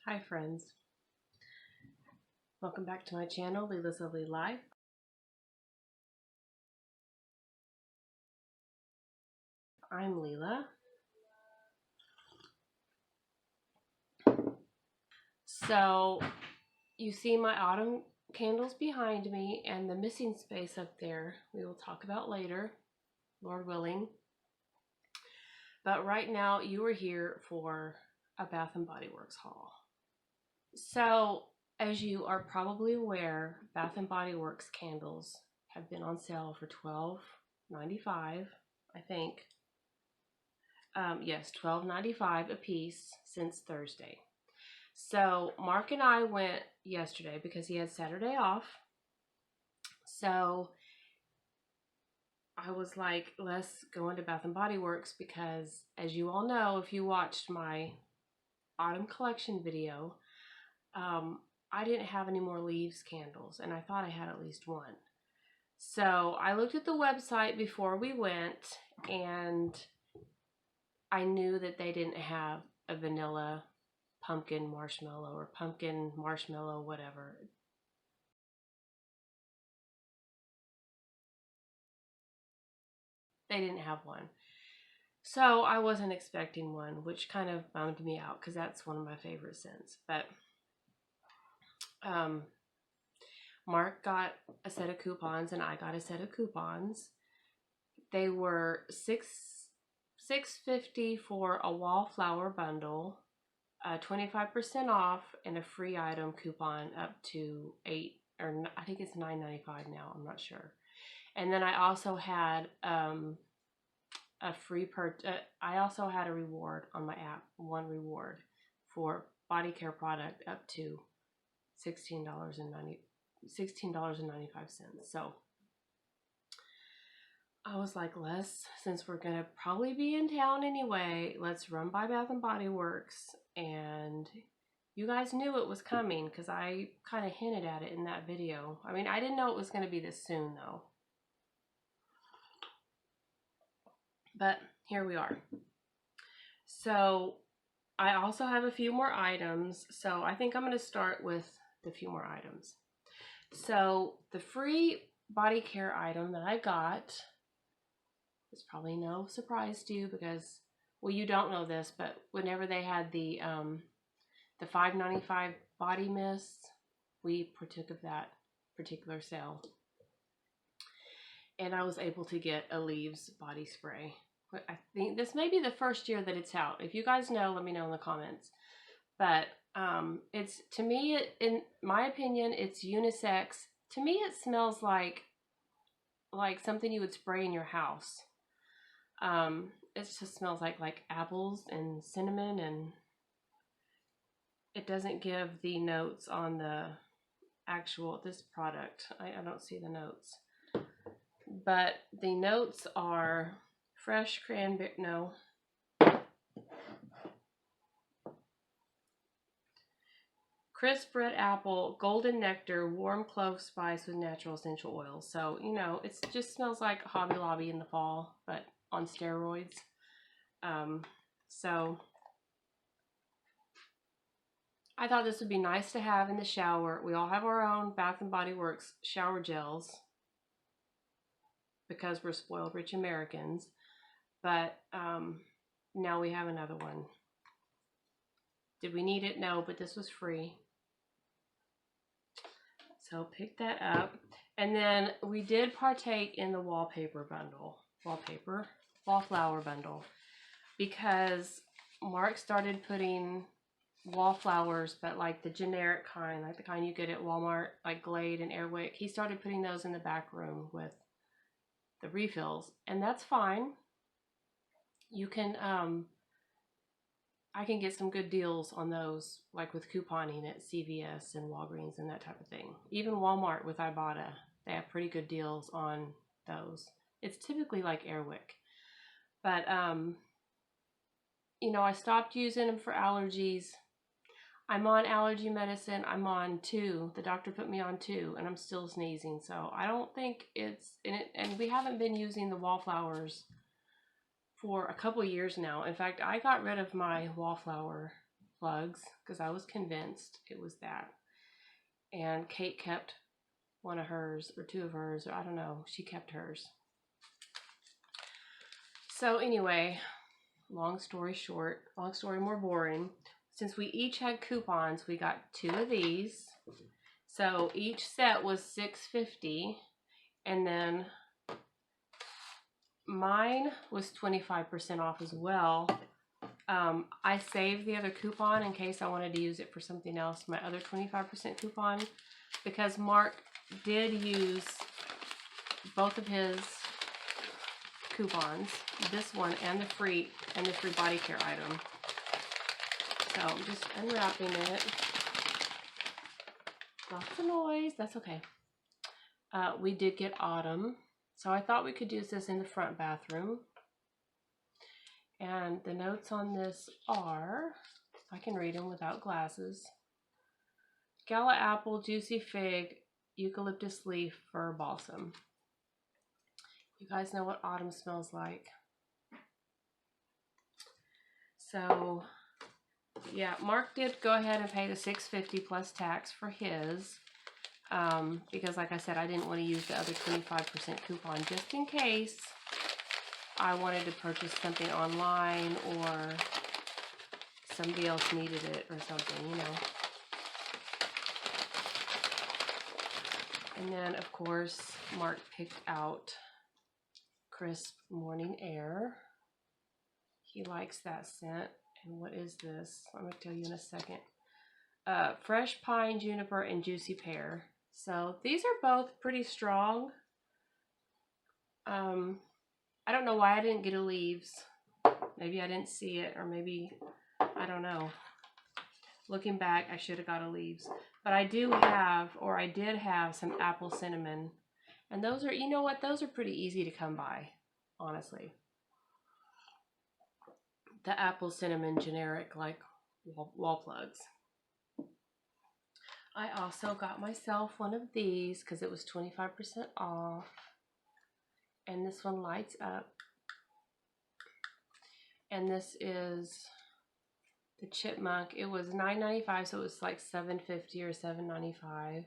Hi friends, welcome back to my channel, Leila's Lovely Life. I'm Leila. So you see my autumn candles behind me and the missing space up there we will talk about later, Lord willing. But right now you are here for a Bath & Body Works haul. So as you are probably aware, Bath & Body Works candles have been on sale for $12.95, I think. Yes, $12.95 a piece since Thursday. So Mark and I went yesterday because he had Saturday off. So I was like, let's go into Bath & Body Works because, as you all know, if you watched my autumn collection video, I didn't have any more leaves candles, and I thought I had at least one. So I looked at the website before we went, and I knew that they didn't have a vanilla pumpkin marshmallow or pumpkin marshmallow, whatever. They didn't have one. So I wasn't expecting one, which kind of bummed me out because that's one of my favorite scents. But Mark got a set of coupons and I got a set of coupons. They were $6.50 for a wallflower bundle, 25% off, and a free item coupon up to $8, or I think it's $9.95 now. I'm not sure. And then I also had a free I also had a reward on my app, one reward for body care product up to $16.95. So I was like, since we're gonna probably be in town anyway, let's run by Bath & Body Works. And you guys knew it was coming because I kind of hinted at it in that video. I mean, I didn't know it was going to be this soon though. But here we are. So I also have a few more items. So I think I'm going to start with the few more items. So the free body care item that I got is probably no surprise to you because, well, you don't know this, but whenever they had the $5.95 body mist, we partook of that particular sale. And I was able to get a Leaves body spray. I think this may be the first year that it's out. If you guys know, let me know in the comments. But it's, to me, in my opinion, it's unisex. To me, it smells like something you would spray in your house. It just smells like apples and cinnamon, and it doesn't give the notes on the actual, this product. I don't see the notes. But the notes are fresh cranberry, no. Crisp red apple, golden nectar, warm clove spice with natural essential oils. So, you know, it just smells like Hobby Lobby in the fall, but on steroids. So I thought this would be nice to have in the shower. We all have our own Bath & Body Works shower gels because we're spoiled rich Americans. But now we have another one. Did we need it? No, but this was free. So pick that up. And then we did partake in the wallflower bundle, because Mark started putting wallflowers, but like the generic kind, like the kind you get at Walmart, like Glade and Airwick. He started putting those in the back room with the refills, and that's fine. You can, I can get some good deals on those, like with couponing at CVS and Walgreens and that type of thing. Even Walmart with Ibotta, they have pretty good deals on those. It's typically like Airwick. But, you know, I stopped using them for allergies. I'm on allergy medicine. I'm on 2. The doctor put me on 2, and I'm still sneezing. So I don't think it's in it. And we haven't been using the wallflowers for a couple years now. In fact, I got rid of my wallflower plugs because I was convinced it was that. And Kate kept one of hers or two of hers, or I don't know, she kept hers. So anyway, long story short, long story more boring. Since we each had coupons, we got 2 of these. So each set was $6.50, and then mine was 25% off as well. I saved the other coupon in case I wanted to use it for something else, my other 25% coupon, because Mark did use both of his coupons, this one and the free body care item. So I'm just unwrapping it. Lots of noise, that's okay. We did get Autumn, so I thought we could use this in the front bathroom. And the notes on this are, I can read them without glasses: Gala apple, juicy fig, eucalyptus leaf, fir balsam. You guys know what autumn smells like. So yeah, Mark did go ahead and pay the $6.50 plus tax for his, because like I said, I didn't want to use the other 25% coupon just in case I wanted to purchase something online or somebody else needed it or something, you know. And then of course Mark picked out Crisp Morning Air. He likes that scent. And what is this? I'm going to tell you in a second. Fresh pine, juniper, and juicy pear. So these are both pretty strong. I don't know why I didn't get a leaves. Maybe I didn't see it, or maybe, I don't know. Looking back, I should have got a leaves. But I do have, or I did have, some apple cinnamon. And those are, you know what, those are pretty easy to come by, honestly. The apple cinnamon generic, like wall plugs. I also got myself one of these because it was 25% off. And this one lights up. And this is the chipmunk. It was $9.95, so it was like $7.50 or $7.95.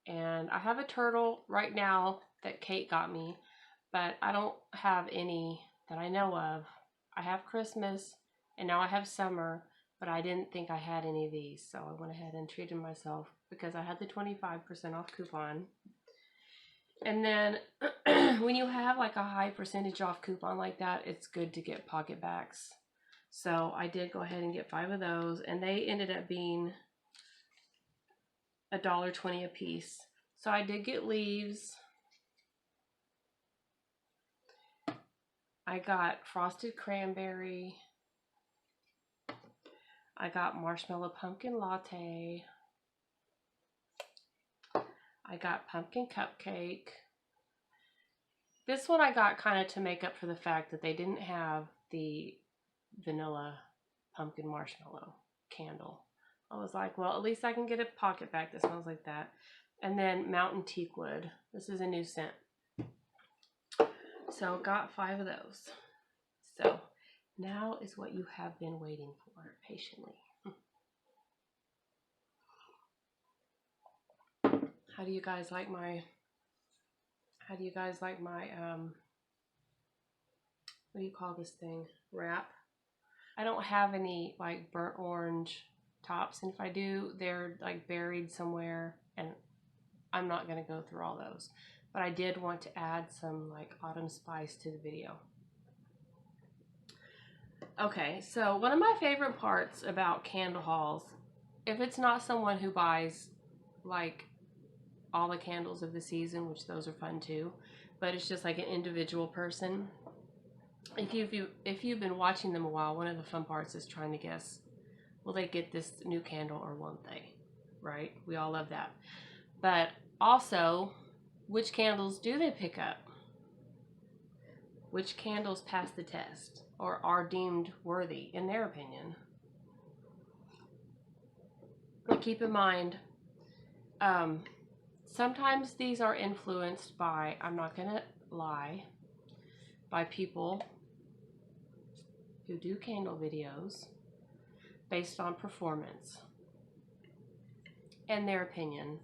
And I have a turtle right now that Kate got me, but I don't have any that I know of. I have Christmas, and now I have summer, but I didn't think I had any of these, so I went ahead and treated myself because I had the 25% off coupon. And then when you have like a high percentage off coupon like that, it's good to get pocket backs. So I did go ahead and get 5 of those, and they ended up being $1.20 a piece. So I did get leaves. I got frosted cranberry. I got marshmallow pumpkin latte. I got pumpkin cupcake. This one I got kind of to make up for the fact that they didn't have the vanilla pumpkin marshmallow candle. I was like, well, at least I can get a pocket back that smells like that. And then Mountain Teakwood. This is a new scent. So got 5 of those. So now is what you have been waiting for patiently. How do you guys like my what do you call this thing? Wrap? I don't have any like burnt orange tops, and if I do, they're like buried somewhere, and I'm not going to go through all those. But I did want to add some like autumn spice to the video. Okay, so one of my favorite parts about candle hauls, if it's not someone who buys like all the candles of the season, which those are fun too, but it's just like an individual person. If you've been watching them a while, one of the fun parts is trying to guess, will they get this new candle or won't they? Right? We all love that. But also, which candles do they pick up? Which candles pass the test or are deemed worthy in their opinion? But keep in mind, sometimes these are influenced by, I'm not gonna lie, by people who do candle videos. based on performance and their opinion.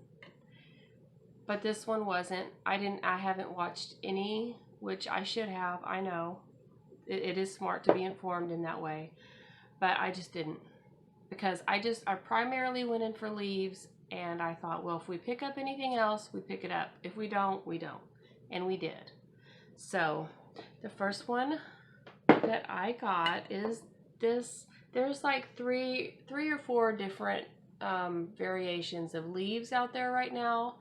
But this one wasn't. I haven't watched any, which I should have. I know it is smart to be informed in that way, but I just didn't, because I primarily went in for leaves, and I thought, well, if we pick up anything else, we pick it up. If we don't, we don't. And we did. So the first one that I got is this. There's like three or four different variations of leaves out there right now.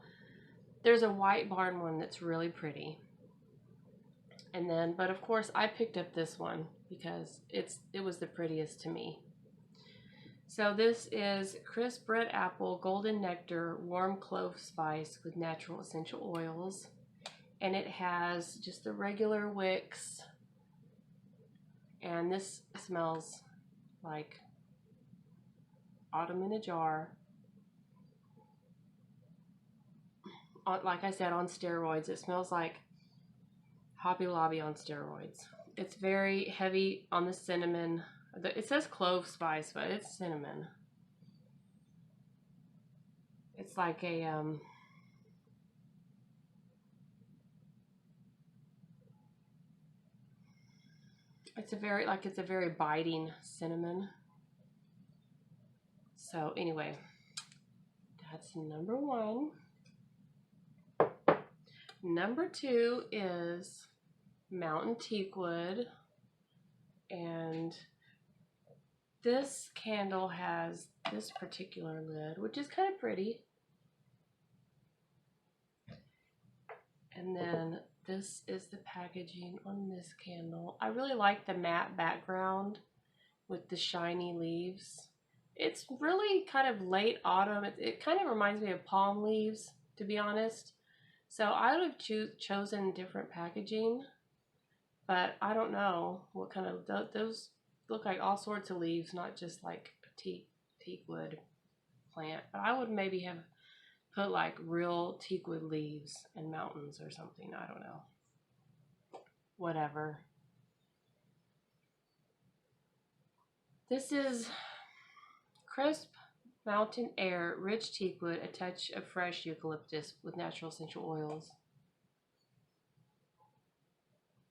There's a white barn one that's really pretty. And then, but of course I picked up this one because it was the prettiest to me. So this is crisp red apple, golden nectar, warm clove spice with natural essential oils. And it has just the regular wicks. And this smells like autumn in a jar. Like I said, on steroids. It smells like Hobby Lobby on steroids. It's very heavy on the cinnamon. It says clove spice, but it's cinnamon. It's like a it's a very biting cinnamon. So anyway, that's number one. Number two is Mountain Teakwood, and this candle has this particular lid, which is kind of pretty. And then this is the packaging on this candle. I really like the matte background with the shiny leaves. It's really kind of late autumn. It kind of reminds me of palm leaves, to be honest. So I would have chosen different packaging, but I don't know what kind of, those look like all sorts of leaves, not just like a teakwood plant. But I would maybe have put like real teakwood leaves and mountains or something. I don't know. Whatever. This is crisp mountain air, rich teakwood, a touch of fresh eucalyptus with natural essential oils.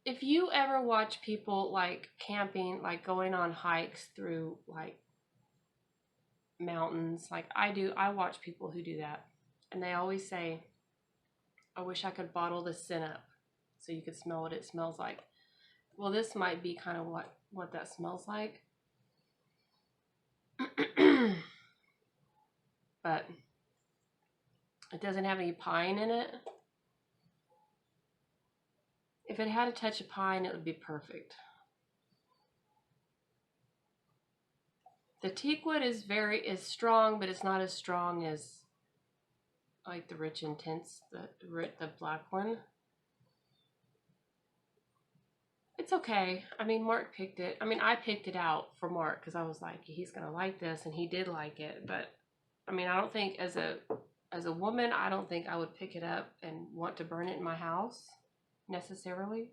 If you ever watch people like camping, like going on hikes through like mountains, like I do, I watch people who do that. And they always say, I wish I could bottle this scent up so you could smell what it smells like. Well, this might be kind of what that smells like. But it doesn't have any pine in it. If it had a touch of pine, it would be perfect. The teakwood is strong, but it's not as strong as like the Rich Intense, the black one. It's okay. I mean, Mark picked it. I mean, I picked it out for Mark because I was like, he's gonna like this, and he did like it. But I mean, I don't think as a woman, I don't think I would pick it up and want to burn it in my house necessarily.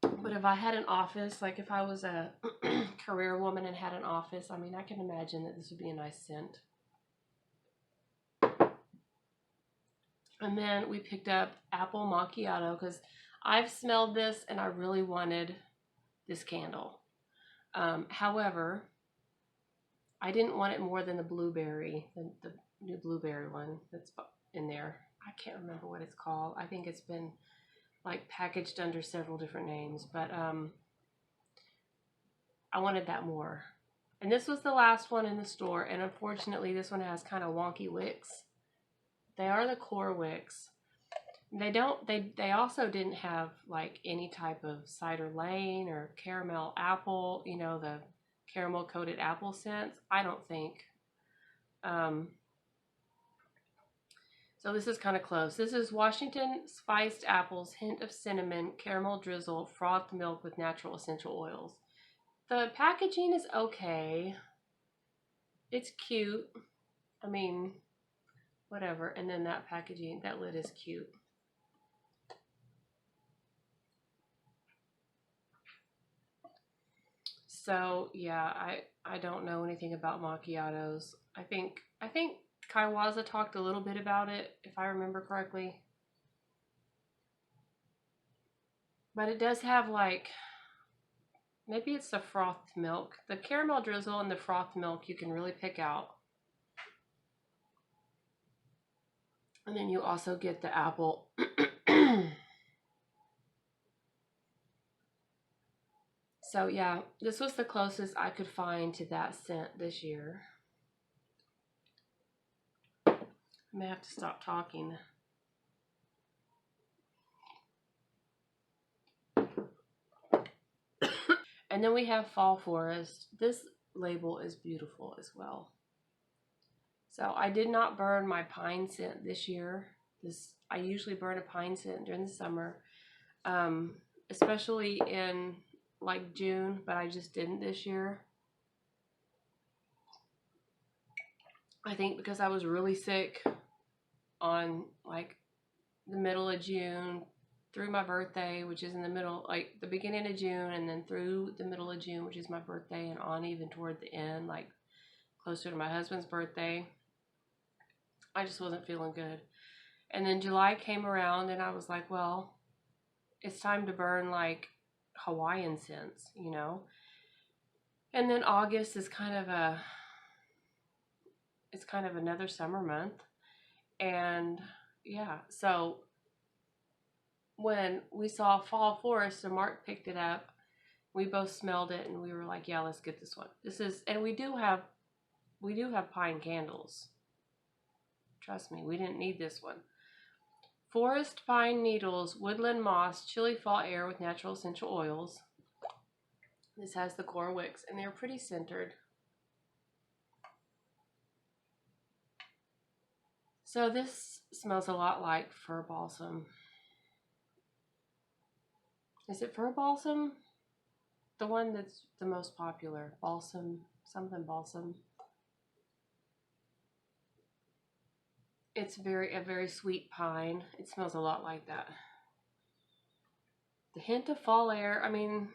But if I had an office, like if I was a career woman and had an office, I mean, I can imagine that this would be a nice scent. And then we picked up apple macchiato because I've smelled this and I really wanted this candle. However, I didn't want it more than the blueberry, the new blueberry one that's in there. I can't remember what it's called. I think it's been like packaged under several different names, but I wanted that more. And this was the last one in the store, and unfortunately this one has kind of wonky wicks. They are the core wicks. They also didn't have like any type of cider lane or caramel apple, you know, the caramel coated apple scents. I don't think. So this is kind of close. This is Washington spiced apples, hint of cinnamon, caramel drizzle, frothed milk with natural essential oils. The packaging is okay. It's cute. I mean, whatever. And then that packaging, that lid is cute. So yeah, I don't know anything about macchiatos. I think Kaiwaza talked a little bit about it, if I remember correctly. But it does have like, maybe it's the frothed milk. The caramel drizzle and the frothed milk you can really pick out. And then you also get the apple. So yeah, this was the closest I could find to that scent this year. I may have to stop talking. And then we have Fall Forest. This label is beautiful as well. So I did not burn my pine scent this year. I usually burn a pine scent during the summer, especially in like June, but I just didn't this year. I think because I was really sick on like the middle of June through my birthday, which is in the middle, like the beginning of June, and then through the middle of June, which is my birthday, and on even toward the end, like closer to my husband's birthday. I just wasn't feeling good. And then July came around and I was like, well, it's time to burn like Hawaiian scents, you know? And then August is it's kind of another summer month. And yeah, so when we saw Fall Forest and Mark picked it up, we both smelled it and we were like, yeah, let's get this one. And we do have pine candles. Trust me, we didn't need this one. Forest pine needles, woodland moss, chilly fall air with natural essential oils. This has the core wicks, and they're pretty centered. So this smells a lot like fir balsam. Is it fir balsam? The one that's the most popular. Balsam, something balsam. It's a very sweet pine. It smells a lot like that. The hint of fall air, I mean,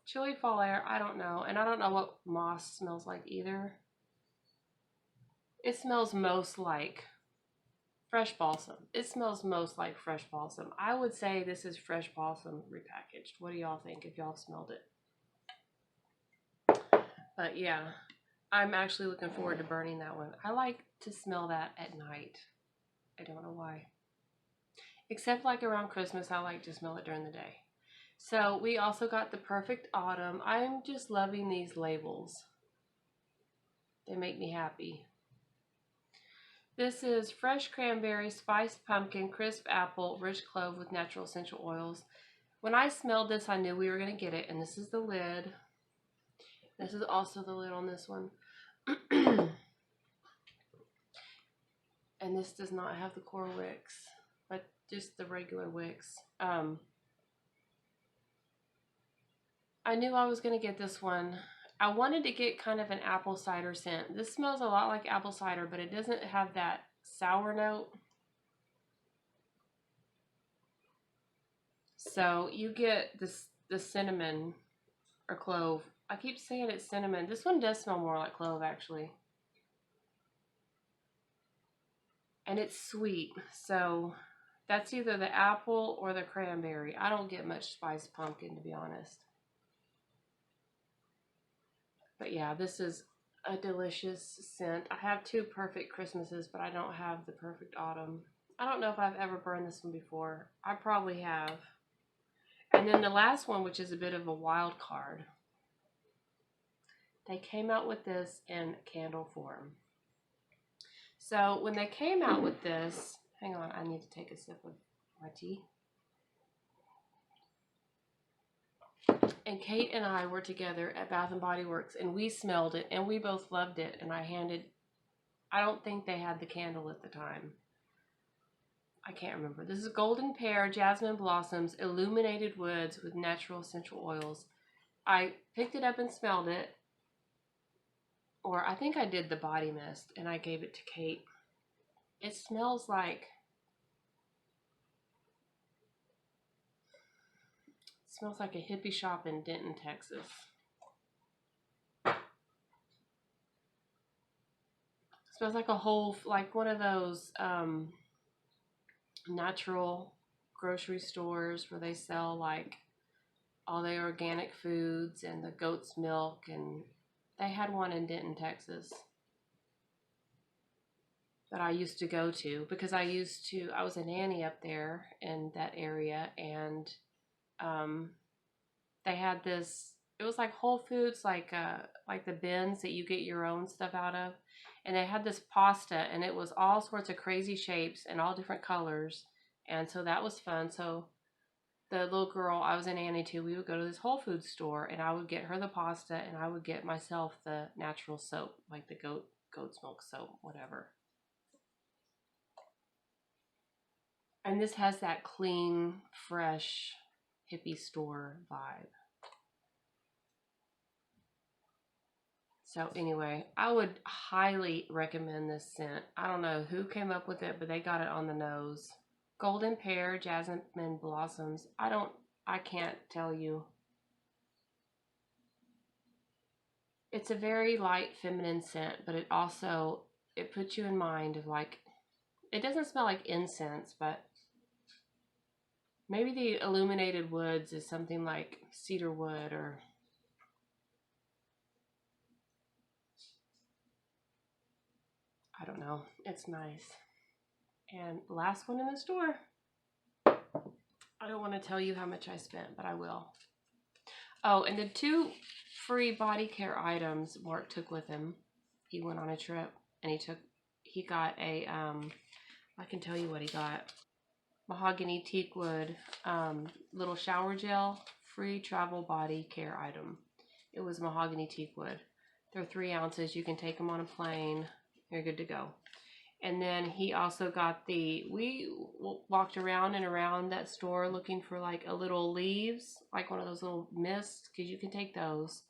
chilly fall air, I don't know. And I don't know what moss smells like either. It smells most like fresh balsam. It smells most like fresh balsam. I would say this is fresh balsam repackaged. What do y'all think if y'all smelled it? But yeah, I'm actually looking forward to burning that one. I like to smell that at night. I don't know why. Except like around Christmas, I like to smell it during the day. So we also got the Perfect Autumn. I'm just loving these labels. They make me happy. This is fresh cranberry, spiced pumpkin, crisp apple, rich clove with natural essential oils. When I smelled this, I knew we were going to get it. And this is the lid. This is also the lid on this one. And this does not have the core wicks, but just the regular wicks. I knew I was going to get this one. I wanted to get kind of an apple cider scent. This smells a lot like apple cider, but it doesn't have that sour note. So you get the cinnamon or clove. I keep saying it's cinnamon. This one does smell more like clove, actually. And it's sweet, so that's either the apple or the cranberry. I don't get much spiced pumpkin, to be honest. But yeah, this is a delicious scent. I have two Perfect Christmases, but I don't have the Perfect Autumn. I don't know if I've ever burned this one before. I probably have. And then the last one, which is a bit of a wild card, they came out with this in candle form. So when they came out with this, hang on, I need to take a sip of my tea. And Kate and I were together at Bath & Body Works, and we smelled it, and we both loved it. And I don't think they had the candle at the time. I can't remember. This is Golden Pear, Jasmine Blossoms, Illuminated Woods with Natural Essential Oils. I picked it up and smelled it. Or I think I did the body mist, and I gave it to Kate. It smells like smells like a hippie shop in Denton, Texas. Smells like a whole, like one of those natural grocery stores where they sell like all the organic foods and the goat's milk, and they had one in Denton, Texas that I used to go to because I was a nanny up there in that area, and they had this, it was like Whole Foods, like the bins that you get your own stuff out of, and they had this pasta, and it was all sorts of crazy shapes and all different colors, and so that was fun. So the little girl I was a nanny to, we would go to this Whole Foods store, and I would get her the pasta, and I would get myself the natural soap, like the goat's milk soap, whatever. And this has that clean, fresh, hippie store vibe. So anyway, I would highly recommend this scent. I don't know who came up with it, but they got it on the nose. Golden pear, jasmine blossoms. I can't tell you. It's a very light feminine scent, but it puts you in mind of like, it doesn't smell like incense, but maybe the illuminated woods is something like cedar wood, or I don't know. It's nice. And last one in the store. I don't want to tell you how much I spent, but I will. Oh, and the 2 free body care items Mark took with him. He went on a trip, and he got a, I can tell you what he got. Mahogany teakwood little shower gel, free travel body care item. It was mahogany teakwood. They're 3 ounces. You can take them on a plane. You're good to go. And then he also got we walked around and around that store looking for like a little leaves, like one of those little mists, because you can take those.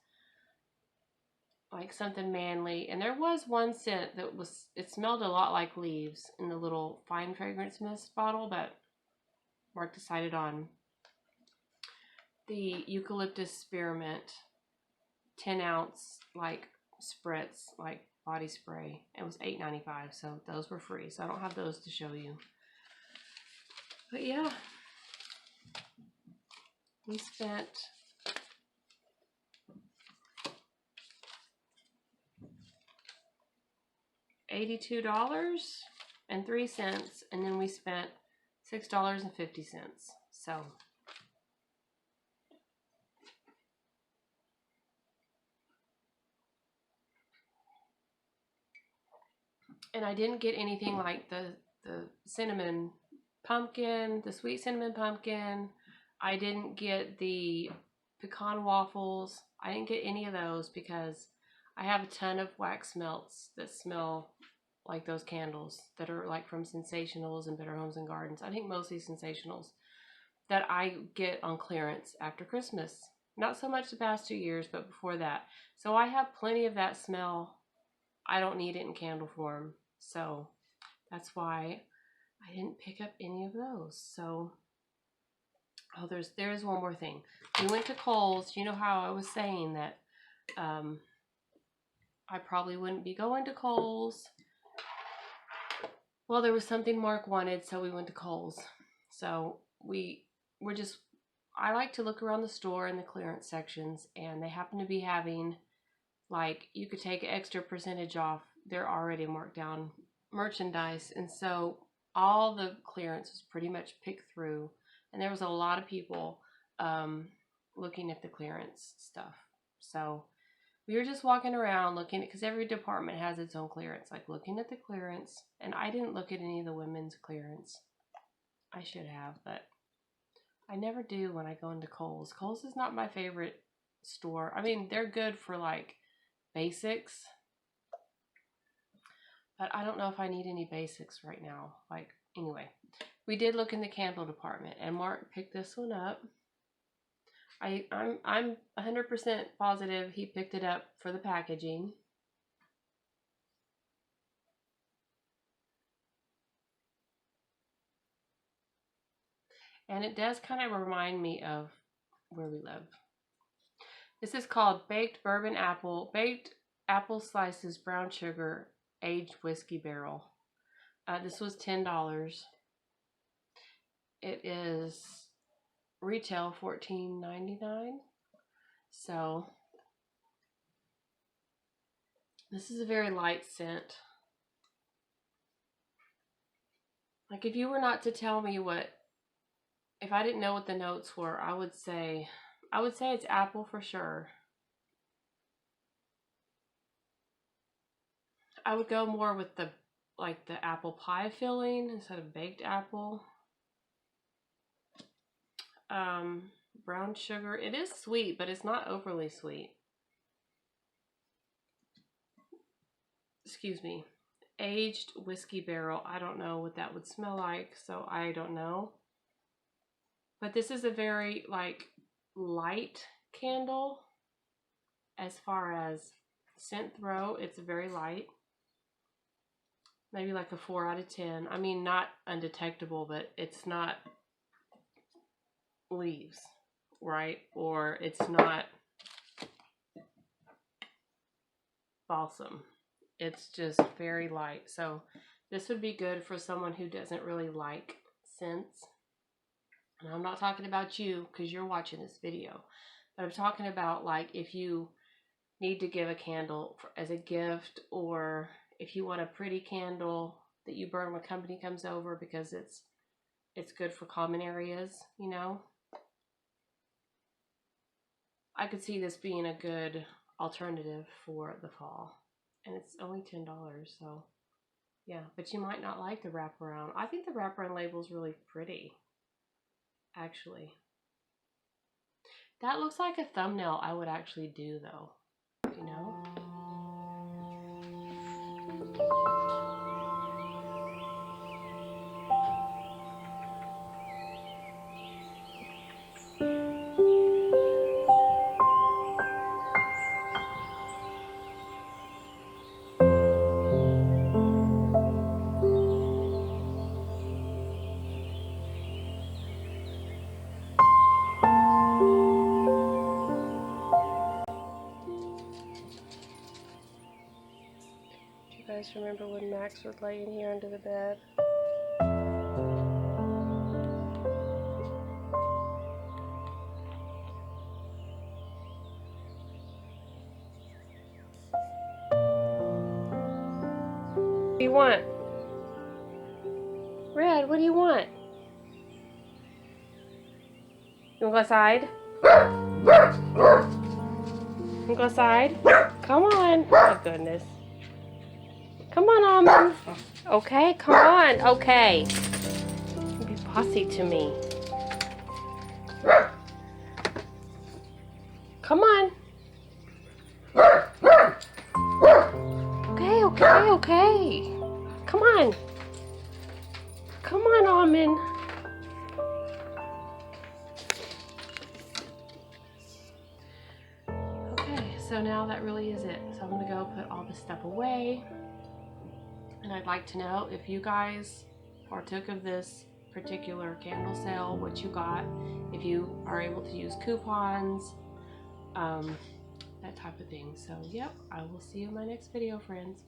Like something manly. And there was one scent it smelled a lot like leaves in the little fine fragrance mist bottle, but Mark decided on the eucalyptus spearmint 10-ounce like spritz, like body spray. It was $8.95, so those were free. So I don't have those to show you. But yeah, we spent $82.03, and then we spent $6.50. So and I didn't get anything like the cinnamon pumpkin, the sweet cinnamon pumpkin. I didn't get the pecan waffles. I didn't get any of those because I have a ton of wax melts that smell like those candles that are like from Sensationals and Better Homes and Gardens. I think mostly Sensationals, that I get on clearance after Christmas. Not so much the past 2 years, but before that. So I have plenty of that smell. I don't need it in candle form. So that's why I didn't pick up any of those. So, oh, there is one more thing. We went to Kohl's. You know how I was saying that I probably wouldn't be going to Kohl's. Well, there was something Mark wanted, so we went to Kohl's. So I like to look around the store in the clearance sections, and they happen to be having, like, you could take an extra percentage off their already marked down merchandise. And so all the clearance was pretty much picked through, and there was a lot of people looking at the clearance stuff. So we were just walking around looking at, because every department has its own clearance, like looking at the clearance. And I didn't look at any of the women's clearance. I should have, but I never do when I go into Kohl's. Kohl's is not my favorite store. I mean, they're good for like basics, but I don't know if I need any basics right now. Like, anyway, we did look in the candle department, and Mark picked this one up. I'm 100% positive he picked it up for the packaging. And it does kind of remind me of where we live. This is called Baked Bourbon Apple, Baked Apple Slices, Brown Sugar, Aged Whiskey Barrel. This was $10. It is retail $14.99. So this is a very light scent. Like, if you were not to tell me if I didn't know what the notes were, I would say it's apple for sure. I would go more with the apple pie filling instead of baked apple. Brown sugar. It is sweet, but it's not overly sweet. Excuse me. Aged whiskey barrel. I don't know what that would smell like, so I don't know. But this is a very light candle as far as scent throw. It's very light. Maybe like a 4 out of 10. I mean, not undetectable, but it's not leaves, right? Or it's not balsam. It's just very light. So this would be good for someone who doesn't really like scents. And I'm not talking about you because you're watching this video, but I'm talking about if you need to give a candle as a gift, or if you want a pretty candle that you burn when company comes over because it's good for common areas, you know. I could see this being a good alternative for the fall. And it's only $10, so yeah. But you might not like the wraparound. I think the wraparound label is really pretty, actually. That looks like a thumbnail I would actually do, though, you know? You guys remember when Max would lay in here under the bed? What do you want? Red, what do you want? You wanna go outside? You wanna go outside? Come on. Oh my goodness. Come on, Almond. Okay, come on. Okay. You be bossy to me. Come on. Okay. Come on. Come on, Almond. Okay, so now that really is it. So I'm gonna go put all this stuff away. And I'd like to know if you guys partook of this particular candle sale, what you got, if you are able to use coupons, that type of thing. So, yep, I will see you in my next video, friends.